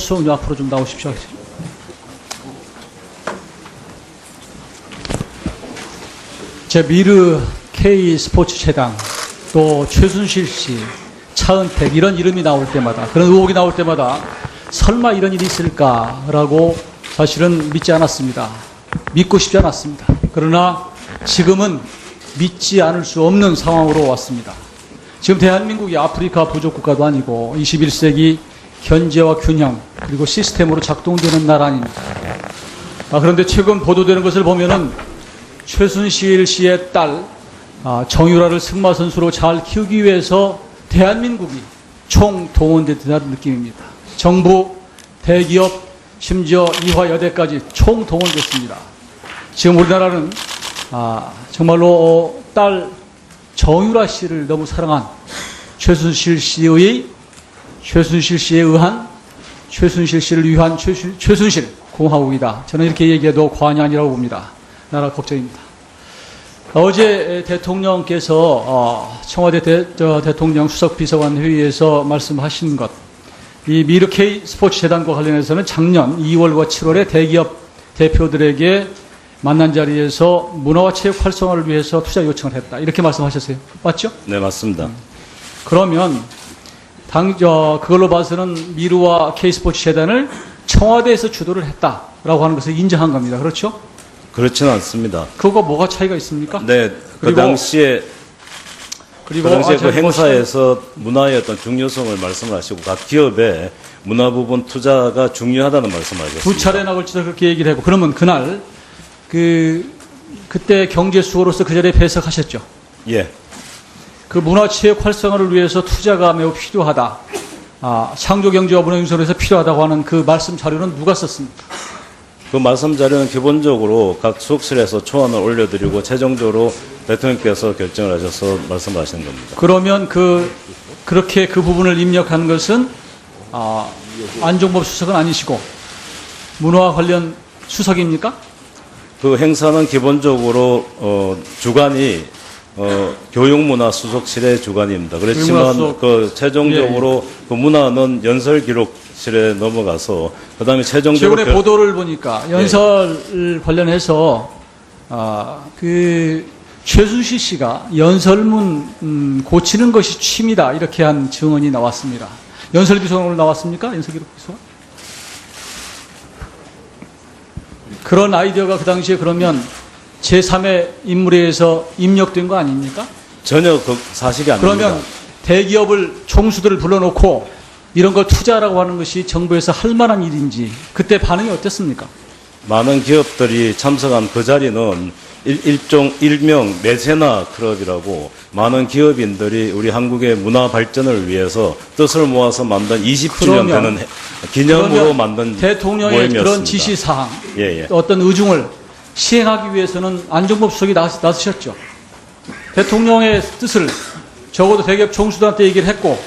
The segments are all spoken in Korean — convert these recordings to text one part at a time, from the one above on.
수석님 앞으로 좀 나오십시오. 제 미르 K 스포츠 재단 또 최순실 씨, 차은택 이런 이름이 나올 때마다 그런 의혹이 나올 때마다 설마 이런 일이 있을까라고 사실은 믿지 않았습니다. 믿고 싶지 않았습니다. 그러나 지금은 믿지 않을 수 없는 상황으로 왔습니다. 지금 대한민국이 아프리카 부족국가도 아니고 21세기 견제와 균형 그리고 시스템으로 작동되는 나라 아닙니다. 그런데 최근 보도되는 것을 보면은 최순실 씨의 딸 정유라를 승마 선수로 잘 키우기 위해서 대한민국이 총동원됐다는 느낌입니다. 정부, 대기업, 심지어 이화여대까지 총동원됐습니다. 지금 우리나라는 정말로 딸 정유라 씨를 너무 사랑한 최순실 씨에 의한 최순실 씨를 위한 최순실 공화국이다. 저는 이렇게 얘기해도 과언이 아니라고 봅니다. 나라 걱정입니다. 어제 대통령께서 청와대 대통령 수석비서관 회의에서 말씀하신 것, 이 미르 K 스포츠 재단과 관련해서는 작년 2월과 7월에 대기업 대표들에게 만난 자리에서 문화와 체육 활성화를 위해서 투자 요청을 했다. 이렇게 말씀하셨어요. 맞죠? 네, 맞습니다. 그러면 그걸로 봐서는 미르와 K 스포츠 재단을 청와대에서 주도를 했다라고 하는 것을 인정한 겁니다. 그렇죠? 그렇지는 않습니다. 그거 뭐가 차이가 있습니까? 네, 그 당시에 그 행사에서 문화의 어떤 중요성을 말씀하시고 각 기업의 문화 부분 투자가 중요하다는 말씀하셨습니다. 두 차례나 걸쳐서 그렇게 얘기를 하고 그러면 그날 그때 경제수호로서 그 자리에 배석하셨죠? 예. 그 문화체육 활성화를 위해서 투자가 매우 필요하다. 창조경제와 문화융성에서 필요하다고 하는 그 말씀 자료는 누가 썼습니까? 그 말씀 자료는 기본적으로 각 수석실에서 초안을 올려드리고 최종적으로 대통령께서 결정을 하셔서 말씀을 하시는 겁니다. 그러면 그렇게 그 부분을 입력한 것은 안종범 수석은 아니시고 문화 관련 수석입니까? 그 행사는 기본적으로 주관이 교육문화 수석실의 주관입니다. 그렇지만 최종적으로 예. 그 문화는 연설기록실에 넘어가서 그다음에 최종적으로 최근에 보도를 보니까 연설 관련해서 최순실 씨가 연설문 고치는 것이 취미다 이렇게 한 증언이 나왔습니다. 연설비서관으로 나왔습니까? 연설기록비서관? 그런 아이디어가 그 당시에 그러면 제3의 인물에 의해서 입력된 거 아닙니까? 전혀 그 사실이 아닙니다. 그러면 대기업을 총수들을 불러놓고 이런 걸 투자라고 하는 것이 정부에서 할 만한 일인지 그때 반응이 어땠습니까? 많은 기업들이 참석한 그 자리는 일명 메세나 클럽이라고 많은 기업인들이 우리 한국의 문화 발전을 위해서 뜻을 모아서 만든 20주년 되는 기념으로 만든 대통령의 모임이었습니다. 그런 지시사항, 예. 어떤 의중을 시행하기 위해서는 안종범 수석이 나서셨죠. 대통령의 뜻을 적어도 대기업 총수들한테 얘기를 했고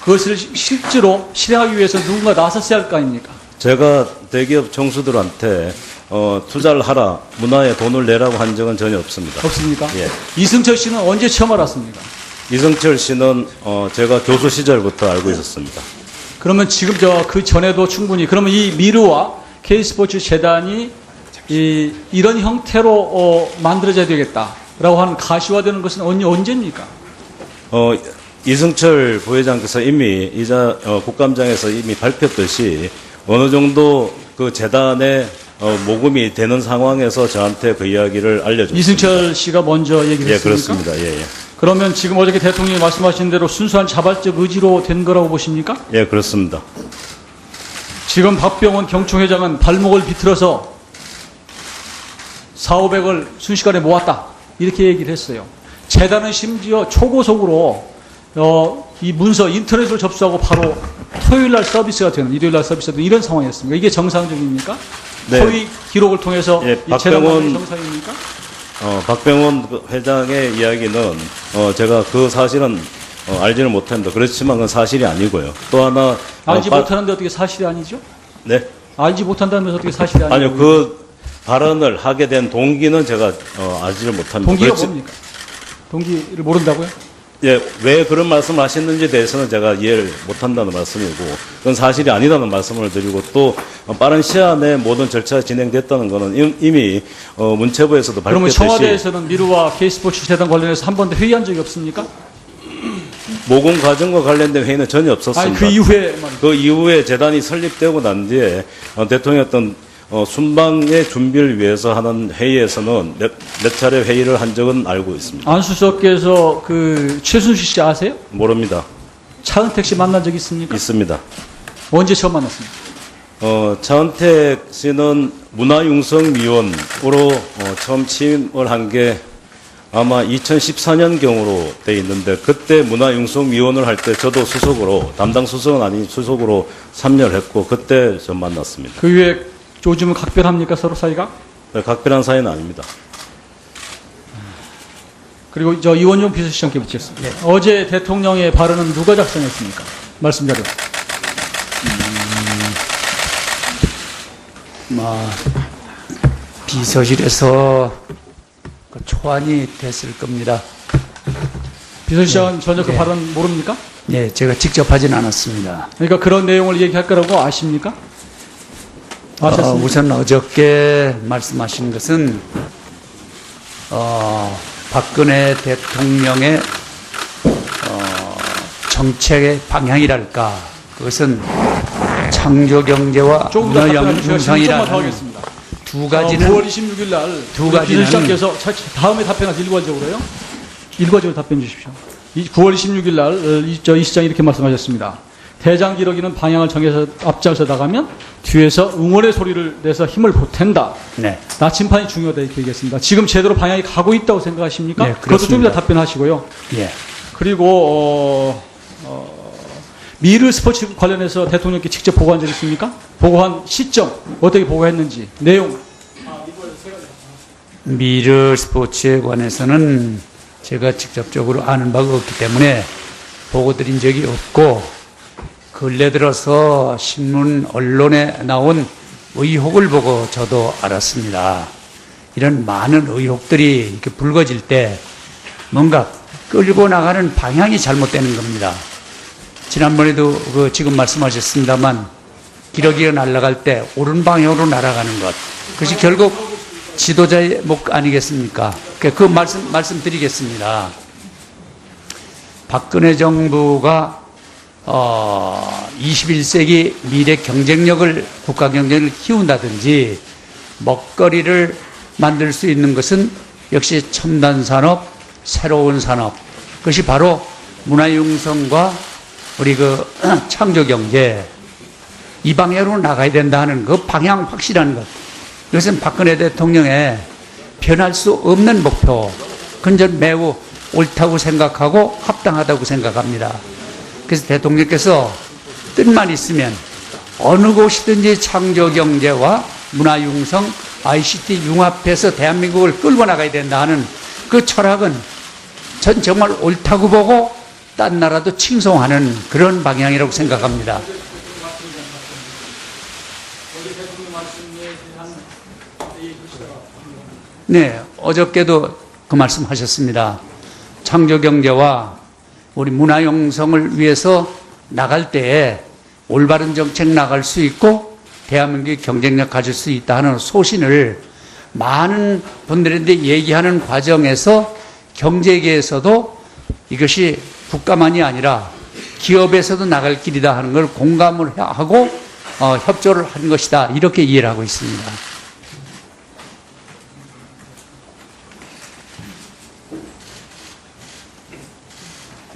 그것을 실제로 실행하기 위해서 누군가 나섰어야 할 거 아닙니까? 제가 대기업 총수들한테 투자를 하라, 문화에 돈을 내라고 한 적은 전혀 없습니다. 없습니까? 예. 이승철 씨는 언제 처음 알았습니까? 이승철 씨는 제가 교수 시절부터 알고 있었습니다. 그러면 지금 그 전에도 충분히 그러면 이 미르와 K스포츠 재단이 이런 형태로 만들어져야 되겠다라고 하는 가시화되는 것은 언제입니까? 이승철 부회장께서 이미 국감장에서 이미 밝혔듯이 어느 정도 그 재단에 모금이 되는 상황에서 저한테 그 이야기를 알려줬습니다. 이승철 씨가 먼저 얘기를 했습니까? 그렇습니다. 예. 그러면 지금 어저께 대통령이 말씀하신 대로 순수한 자발적 의지로 된 거라고 보십니까? 예, 그렇습니다. 지금 박병원 경총회장은 발목을 비틀어서 4,500을 순식간에 모았다. 이렇게 얘기를 했어요. 재단은 심지어 초고속으로 이 문서 인터넷으로 접수하고 바로 토요일날 서비스가 되는 일요일날 서비스가 되는 이런 상황이었습니다. 이게 정상적입니까? 네. 허위 기록을 통해서 예, 이 재단이 정상입니까? 박병원 회장의 이야기는 제가 그 사실은 알지는 못합니다. 그렇지만 그건 사실이 아니고요. 또 하나 알지 못하는데 어떻게 사실이 아니죠? 네. 알지 못한다면서 어떻게 사실이 아니죠? 아니요. 그 발언을 하게 된 동기는 제가 알지를 못합니다. 동기가 뭡니까? 동기를 모른다고요? 예, 왜 그런 말씀을 하셨는지에 대해서는 제가 이해를 못한다는 말씀이고, 그건 사실이 아니다는 말씀을 드리고, 또 빠른 시간 내에 모든 절차가 진행됐다는 것은 이미 문체부에서도 그러면 밝혔듯이 청와대에서는 미르와 K스포츠 재단 관련해서 한 번도 회의한 적이 없습니까? 모금 과정과 관련된 회의는 전혀 없었습니다. 아니, 그 이후에 말이죠. 그 이후에 재단이 설립되고 난 뒤에 대통령이 어떤 순방의 준비를 위해서 하는 회의에서는 몇 차례 회의를 한 적은 알고 있습니다. 안 수석께서 그 최순실 씨 아세요? 모릅니다. 차은택 씨 만난 적 있습니까? 있습니다. 언제 처음 만났습니까? 차은택 씨는 문화융성위원으로 처음 취임을 한 게 아마 2014년경으로 돼 있는데, 그때 문화융성위원을 할 때 저도 수석으로, 담당 수석은 아닌 수석으로 참여를 했고, 그때 좀 만났습니다. 그 이후에 요즘은 각별합니까, 서로 사이가? 각별한 사이는 아닙니다. 그리고 저 이원용 비서실장께 묻겠습니다. 어제 대통령의 발언은 누가 작성했습니까? 말씀 자료. 비서실에서 그 초안이 됐을 겁니다. 비서실장은 전혀 그 네. 발언 모릅니까? 예, 제가 직접 하진 않았습니다. 그러니까 그런 내용을 얘기할 거라고 아십니까? 아셨습니까? 우선 어저께 말씀하신 것은 박근혜 대통령의 정책의 방향이랄까, 그것은 창조경제와 조금 더 답변해 주시면 조금만 더 문화융성이라는 하겠습니다. 두 가지는 9월 26일 날 두 가지는- 비서실장께서 다음에 답변하세요. 일괄적으로요. 일괄적으로 답변 주십시오. 9월 26일 날 이 시장이 이렇게 말씀하셨습니다. 대장 기러기는 방향을 정해서 앞장서 나가면 뒤에서 응원의 소리를 내서 힘을 보탠다. 네. 나침판이 중요하다 이렇게 얘기했습니다. 지금 제대로 방향이 가고 있다고 생각하십니까? 네, 그것도 좀 그렇습니다. 이따 답변하시고요. 예. 그리고 미르 스포츠 관련해서 대통령께 직접 보고한 적 있습니까? 보고한 시점 어떻게 보고했는지 내용. 미르 스포츠에 관해서는 제가 직접적으로 아는 바가 없기 때문에 보고 드린 적이 없고, 근래 들어서 신문 언론에 나온 의혹을 보고 저도 알았습니다. 이런 많은 의혹들이 이렇게 불거질 때 뭔가 끌고 나가는 방향이 잘못되는 겁니다. 지난번에도 지금 말씀하셨습니다만, 기러기가 날아갈 때 옳은 방향으로 날아가는 것, 그것이 결국 지도자의 목 아니겠습니까? 그 말씀드리겠습니다. 박근혜 정부가 21세기 미래 경쟁력을, 국가 경쟁력을 키운다든지 먹거리를 만들 수 있는 것은 역시 첨단 산업, 새로운 산업, 그것이 바로 문화융성과 우리 창조경제, 이 방향으로 나가야 된다 하는 그 방향 확실한 것, 이것은 박근혜 대통령의 변할 수 없는 목표, 그건 전 매우 옳다고 생각하고 합당하다고 생각합니다. 그래서 대통령께서 뜻만 있으면 어느 곳이든지 창조경제와 문화융성, ICT 융합해서 대한민국을 끌고 나가야 된다 하는 그 철학은 전 정말 옳다고 보고 딴 나라도 칭송하는 그런 방향이라고 생각합니다. 네, 어저께도 그 말씀 하셨습니다. 창조경제와 우리 문화융성을 위해서 나갈 때에 올바른 정책 나갈 수 있고 대한민국이 경쟁력 가질 수 있다 하는 소신을 많은 분들한테 얘기하는 과정에서 경제계에서도 이것이 국가만이 아니라 기업에서도 나갈 길이다 하는 걸 공감을 하고 협조를 한 것이다, 이렇게 이해를 하고 있습니다.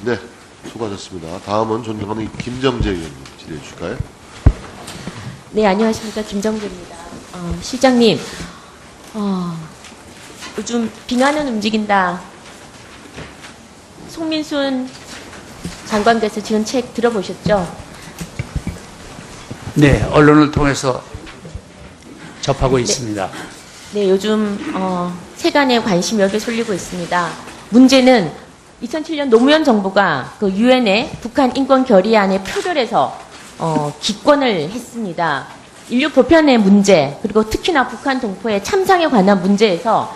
네, 수고하셨습니다. 다음은 존경하는 김정재 의원님 질의해 주실까요? 네, 안녕하십니까. 김정재입니다. 시장님, 요즘 빙하는 움직인다. 송민순 장관께서 지은 책 들어보셨죠? 네, 언론을 통해서 접하고 있습니다. 네, 요즘 세간에 관심이 여기에 쏠리고 있습니다. 문제는 2007년 노무현 정부가 그 유엔의 북한 인권 결의안에 표결해서 기권을 했습니다. 인류 보편의 문제, 그리고 특히나 북한 동포의 참상에 관한 문제에서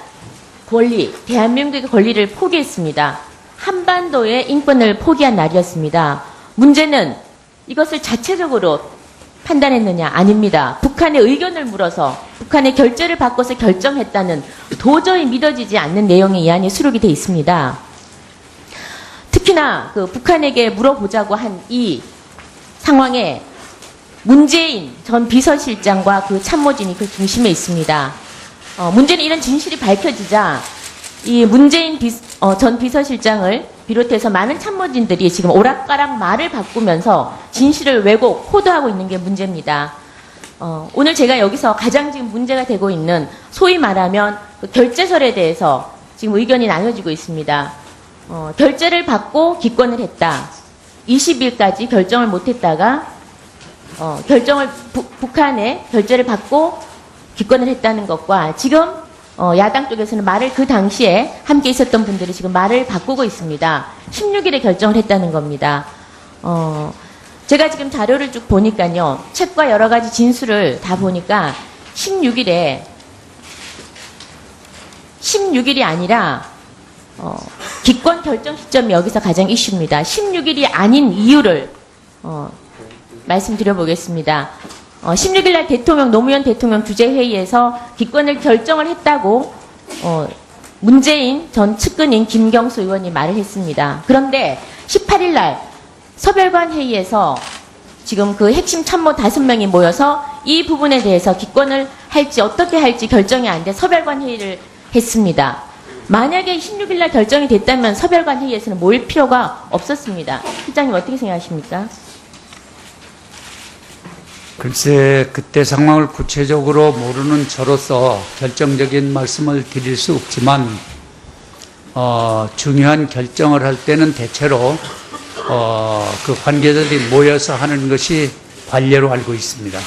권리, 대한민국의 권리를 포기했습니다. 한반도의 인권을 포기한 날이었습니다. 문제는 이것을 자체적으로 판단했느냐? 아닙니다. 북한의 의견을 물어서 북한의 결재를 바꿔서 결정했다는 도저히 믿어지지 않는 내용의 이 안이 수록이 돼 있습니다. 특히나 그 북한에게 물어보자고 한 이 상황에 문재인 전 비서실장과 그 참모진이 그 중심에 있습니다. 문제는 이런 진실이 밝혀지자 이 문재인 전 비서실장을 비롯해서 많은 참모진들이 지금 오락가락 말을 바꾸면서 진실을 왜곡, 호도하고 있는 게 문제입니다. 오늘 제가 여기서 가장 지금 문제가 되고 있는 소위 말하면 그 결재설에 대해서 지금 의견이 나눠지고 있습니다. 결재를 받고 기권을 했다. 20일까지 결정을 못했다가 북한에 결재를 받고 기권을 했다는 것과 지금 야당 쪽에서는 말을 그 당시에 함께 있었던 분들이 지금 말을 바꾸고 있습니다. 16일에 결정을 했다는 겁니다. 제가 지금 자료를 쭉 보니까요. 책과 여러 가지 진술을 다 보니까 16일이 아니라 기권 결정 시점이 여기서 가장 이슈입니다. 16일이 아닌 이유를 말씀드려보겠습니다. 16일 날 노무현 대통령 주재회의에서 기권을 결정을 했다고 문재인 전 측근인 김경수 의원이 말을 했습니다. 그런데 18일 날 서별관 회의에서 지금 그 핵심 참모 5명이 모여서 이 부분에 대해서 기권을 할지 어떻게 할지 결정이 안 돼 서별관 회의를 했습니다. 만약에 16일 날 결정이 됐다면 서별관 회의에서는 모일 필요가 없었습니다. 실장님 어떻게 생각하십니까? 글쎄, 그때 상황을 구체적으로 모르는 저로서 결정적인 말씀을 드릴 수 없지만, 중요한 결정을 할 때는 대체로, 그 관계자들이 모여서 하는 것이 관례로 알고 있습니다.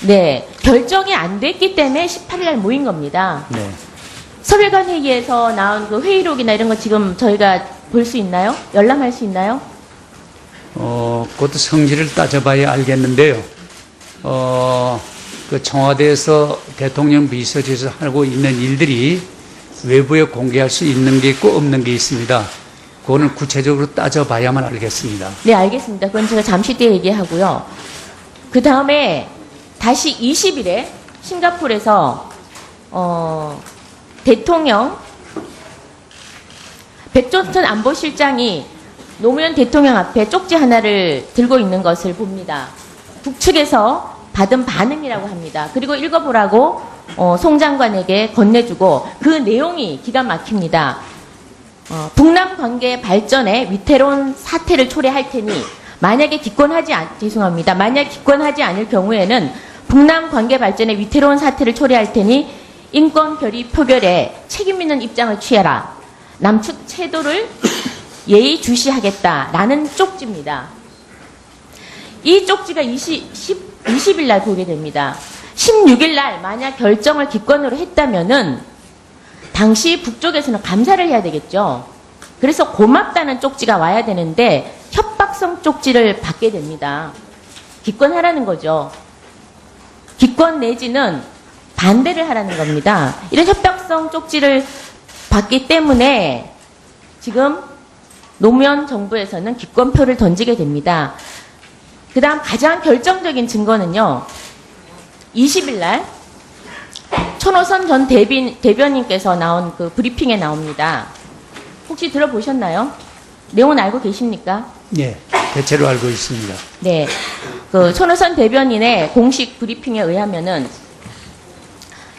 네. 결정이 안 됐기 때문에 18일 날 모인 겁니다. 네. 서별관 회의에서 나온 그 회의록이나 이런 거 지금 저희가 볼 수 있나요? 열람할 수 있나요? 그것도 성질을 따져봐야 알겠는데요. 그 청와대에서 대통령 비서실에서 하고 있는 일들이 외부에 공개할 수 있는 게 있고 없는 게 있습니다. 그거는 구체적으로 따져봐야만 알겠습니다. 네, 알겠습니다. 그건 제가 잠시 뒤에 얘기하고요. 그 다음에 다시 20일에 싱가포르에서 대통령 백종천 안보실장이 노무현 대통령 앞에 쪽지 하나를 들고 있는 것을 봅니다. 북측에서 받은 반응이라고 합니다. 그리고 읽어보라고 송 장관에게 건네주고 그 내용이 기가 막힙니다. 북남 관계 발전에 위태로운 사태를 초래할 테니 만약에 기권하지 않을 경우에는 북남 관계 발전에 위태로운 사태를 초래할 테니 인권 결의 표결에 책임 있는 입장을 취해라. 남측 태도를 예의주시하겠다라는 쪽지입니다. 이 쪽지가 20일 날 보게 됩니다. 16일 날 만약 결정을 기권으로 했다면은 당시 북쪽에서는 감사를 해야 되겠죠. 그래서 고맙다는 쪽지가 와야 되는데 협박성 쪽지를 받게 됩니다. 기권하라는 거죠. 기권 내지는 반대를 하라는 겁니다. 이런 협박성 쪽지를 받기 때문에 지금 노무현 정부에서는 기권표를 던지게 됩니다. 그 다음 가장 결정적인 증거는요. 20일 날 천호선 전 대변인께서 나온 그 브리핑에 나옵니다. 혹시 들어보셨나요? 내용은 알고 계십니까? 네, 대체로 알고 있습니다. 네. 그 천호선 대변인의 공식 브리핑에 의하면은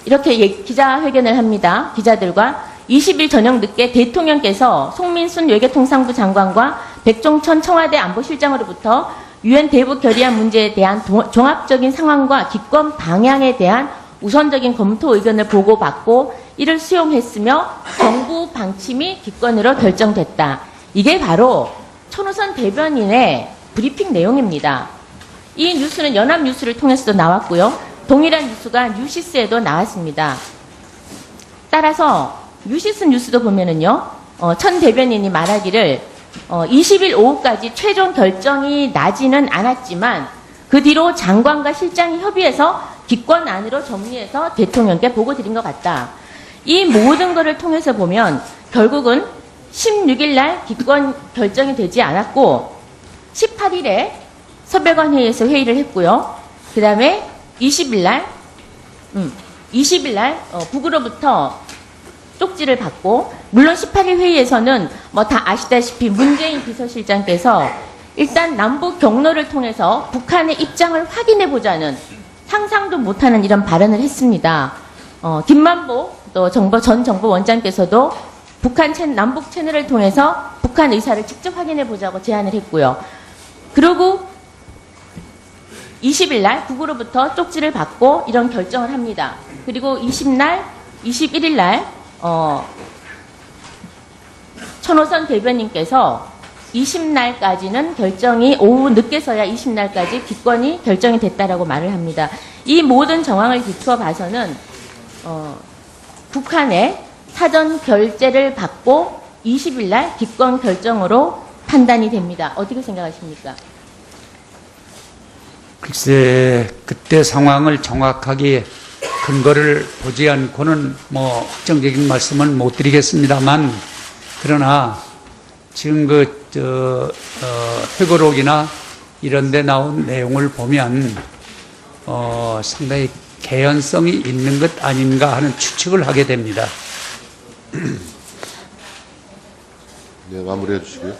이렇게 기자회견을 합니다. 기자들과 20일 저녁 늦게 대통령께서 송민순 외교통상부 장관과 백종천 청와대 안보실장으로부터 유엔 대북 결의안 문제에 대한 종합적인 상황과 기권 방향에 대한 우선적인 검토 의견을 보고받고 이를 수용했으며 정부 방침이 기권으로 결정됐다. 이게 바로 천호선 대변인의 브리핑 내용입니다. 이 뉴스는 연합뉴스를 통해서도 나왔고요. 동일한 뉴스가 뉴시스에도 나왔습니다. 따라서 뉴시스 뉴스도 보면은요, 천 대변인이 말하기를 20일 오후까지 최종 결정이 나지는 않았지만 그 뒤로 장관과 실장이 협의해서 기권안으로 정리해서 대통령께 보고 드린 것 같다. 이 모든 것을 통해서 보면 결국은 16일 날 기권 결정이 되지 않았고 18일에 서별관 회의에서 회의를 했고요. 그 다음에 20일 날 북으로부터 쪽지를 받고, 물론 18일 회의에서는 뭐 다 아시다시피 문재인 비서실장께서 일단 남북 경로를 통해서 북한의 입장을 확인해 보자는, 상상도 못하는 이런 발언을 했습니다. 김만보 또 전 정보원장께서도 남북 채널을 통해서 북한 의사를 직접 확인해 보자고 제안을 했고요. 그리고 20일 날 북으로부터 쪽지를 받고 이런 결정을 합니다. 그리고 21일 날 천호선 대변인께서 20날까지는 결정이, 오후 늦게서야 20날까지 기권이 결정이 됐다라고 말을 합니다. 이 모든 정황을 비추어 봐서는 북한의 사전 결재를 받고 20일 날 기권 결정으로 판단이 됩니다. 어떻게 생각하십니까? 글쎄, 그때 상황을 정확하게 근거를 보지 않고는 뭐 확정적인 말씀은 못 드리겠습니다만, 그러나 지금 회고록이나 이런 데 나온 내용을 보면 상당히 개연성이 있는 것 아닌가 하는 추측을 하게 됩니다. 네, 마무리해 주시고요.